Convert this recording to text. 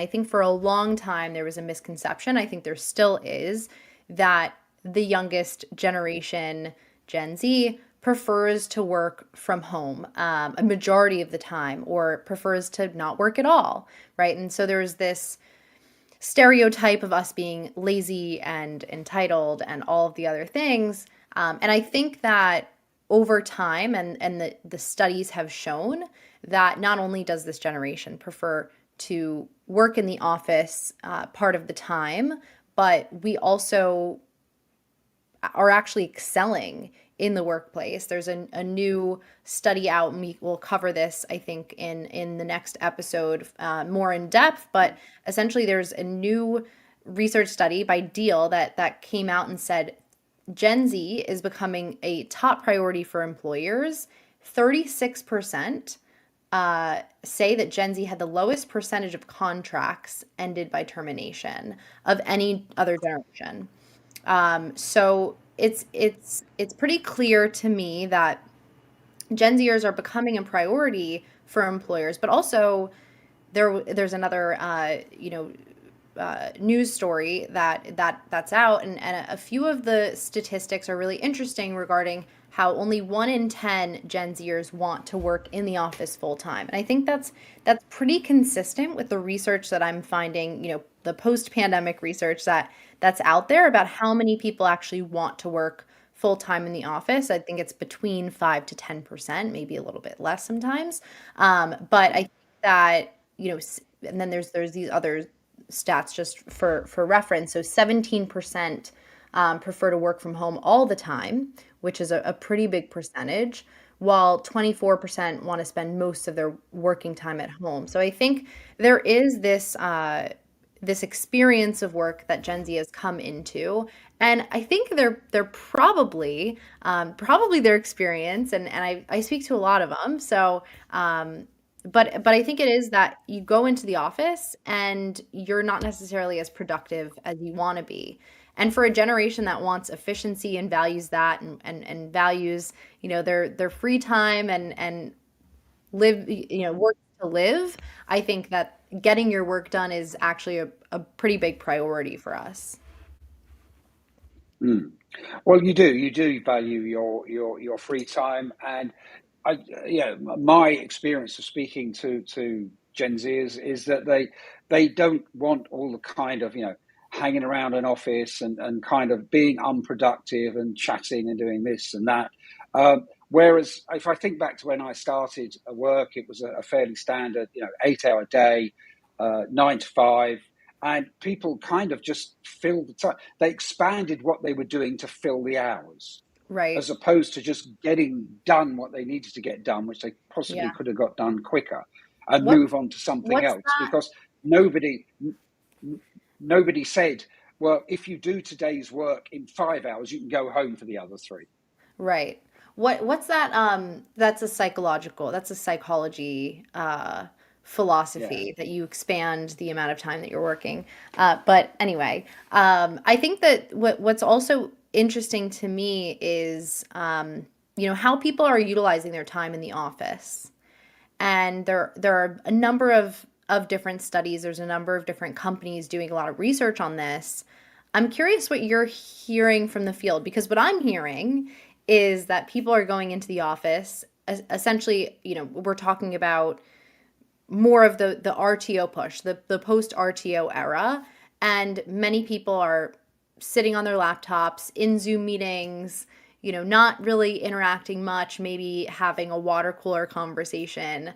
I think for a long time there was a misconception, I think there still is, that the youngest generation, Gen Z, prefers to work from home a majority of the time, or prefers to not work at all, right? And so there's this stereotype of us being lazy and entitled and all of the other things. And I think that over time, and the studies have shown that not only does this generation prefer to work in the office part of the time, but we also are actually excelling in the workplace. There's a new study out, and we will cover this, I think, in the next episode more in depth. But essentially, there's a new research study by Deal that came out and said Gen Z is becoming a top priority for employers. 36% say that Gen Z had the lowest percentage of contracts ended by termination of any other generation. So it's pretty clear to me that Gen Zers are becoming a priority for employers, but also there's another news story that's out, and a few of the statistics are really interesting regarding how only 1 in 10 Gen Zers want to work in the office full time. And I think that's pretty consistent with the research that I'm finding, the post-pandemic research that's out there about how many people actually want to work full time in the office. I think it's between 5 to 10%, maybe a little bit less sometimes. But I think that, and then there's these other stats just for reference. So 17% prefer to work from home all the time, which is a pretty big percentage, while 24% want to spend most of their working time at home. So I think there is this experience of work that Gen Z has come into, and I think they're probably their experience, and I speak to a lot of them. So but I think it is that you go into the office and you're not necessarily as productive as you want to be. And for a generation that wants efficiency and values that, and values, their free time and live, work to live, I think that getting your work done is actually a pretty big priority for us. Mm. Well, you do value your free time, and I, my experience of speaking to Gen Z is that they don't want all the kind of hanging around an office and kind of being unproductive and chatting and doing this and that. Whereas if I think back to when I started work, it was a fairly standard 8 hour day, 9 to 5, and people kind of just filled the time. They expanded what they were doing to fill the hours, Right. as opposed to just getting done what they needed to get done, which they Yeah. possibly could have got done quicker, and What move on to something what's else. Because nobody nobody said, well, if you do today's work in 5 hours, you can go home for the other three. Right. What's that? That's a psychology Yeah. philosophy that you expand the amount of time that you're working. But anyway, I think that what's also interesting to me is how people are utilizing their time in the office. And there are a number of different studies. There's a number of different companies doing a lot of research on this. I'm curious what you're hearing from the field, because what I'm hearing is that people are going into the office essentially, we're talking about more of the RTO push, the post RTO era, and many people are sitting on their laptops in Zoom meetings, not really interacting much, maybe having a water cooler conversation.